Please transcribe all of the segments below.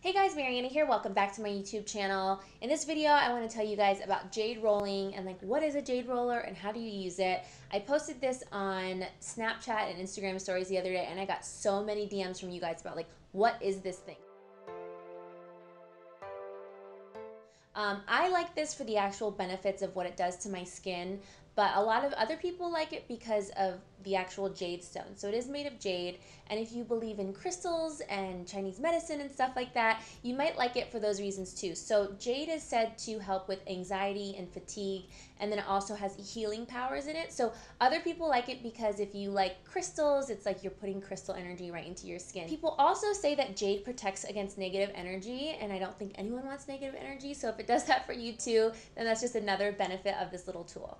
Hey guys, Mariana here. Welcome back to my YouTube channel. In this video, I want to tell you guys about jade rolling and what is a jade roller and how do you use it. I posted this on Snapchat and Instagram stories the other day and I got so many DMs from you guys about what is this thing? I like this for the actual benefits of what it does to my skin, but a lot of other people like it because of the actual jade stone. So it is made of jade, and if you believe in crystals and Chinese medicine and stuff like that, you might like it for those reasons too. So jade is said to help with anxiety and fatigue, and then it also has healing powers in it. So other people like it because if you like crystals, it's like you're putting crystal energy right into your skin. People also say that jade protects against negative energy, and I don't think anyone wants negative energy, so if it does that for you too, then that's just another benefit of this little tool.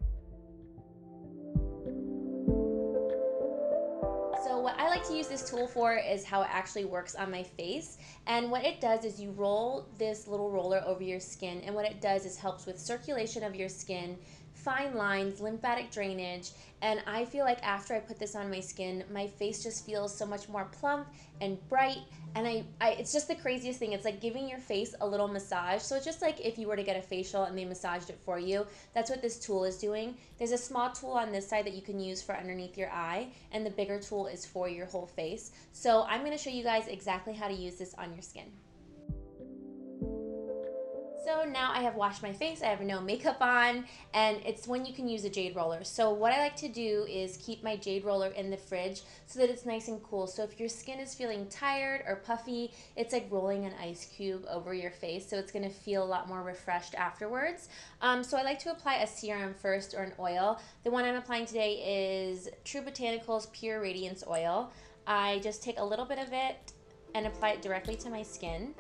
So what I like to use this tool for is how it actually works on my face. And what it does is you roll this little roller over your skin, and what it does is helps with circulation of your skin, fine lines, lymphatic drainage, and I feel like after I put this on my skin, my face just feels so much more plump and bright, and it's just the craziest thing. It's like giving your face a little massage. So it's just like if you were to get a facial and they massaged it for you, that's what this tool is doing. There's a small tool on this side that you can use for underneath your eye, and the bigger tool is for your whole face. So I'm going to show you guys exactly how to use this on your skin. So now I have washed my face, I have no makeup on, and it's when you can use a jade roller. So what I like to do is keep my jade roller in the fridge so that it's nice and cool. So if your skin is feeling tired or puffy, it's like rolling an ice cube over your face, so it's gonna feel a lot more refreshed afterwards. So I like to apply a serum first or an oil. The one I'm applying today is True Botanicals Pure Radiance Oil. I just take a little bit of it and apply it directly to my skin.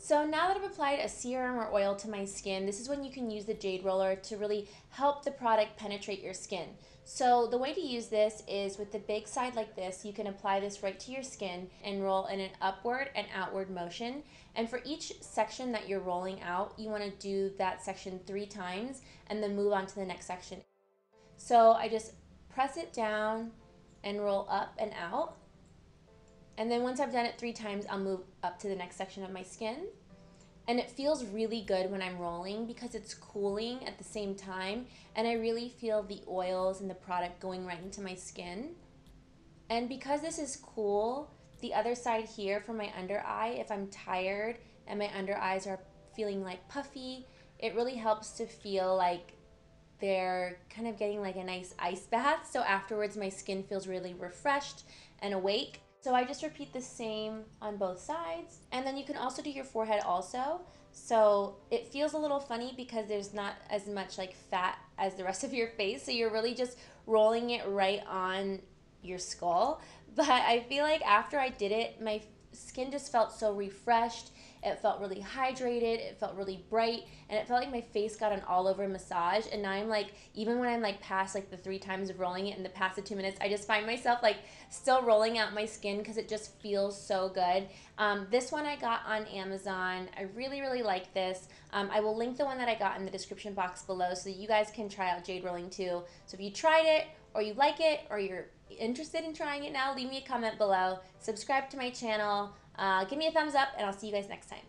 So now that I've applied a serum or oil to my skin, this is when you can use the jade roller to really help the product penetrate your skin. So the way to use this is with the big side like this, you can apply this right to your skin and roll in an upward and outward motion. And for each section that you're rolling out, you want to do that section 3 times and then move on to the next section. So I just press it down and roll up and out. And then once I've done it 3 times, I'll move up to the next section of my skin. And it feels really good when I'm rolling because it's cooling at the same time, and I really feel the oils and the product going right into my skin. And because this is cool, the other side here for my under eye, if I'm tired and my under eyes are feeling like puffy, it really helps to feel like they're kind of getting like a nice ice bath. So afterwards my skin feels really refreshed and awake. So I just repeat the same on both sides. And then you can also do your forehead also. So it feels a little funny because there's not as much like fat as the rest of your face. So you're really just rolling it right on your skull. But I feel like after I did it, my skin just felt so refreshed. It felt really hydrated, it felt really bright, and it felt like my face got an all over massage. And now I'm like, even when I'm like past like the 3 times of rolling it in the past the 2 minutes, I just find myself like still rolling out my skin because it just feels so good. This one I got on Amazon. I really like this. I will link the one that I got in the description box below so that you guys can try out jade rolling too. So if you tried it or you like it or you're interested in trying it now, leave me a comment below. Subscribe to my channel. Give me a thumbs up, and I'll see you guys next time.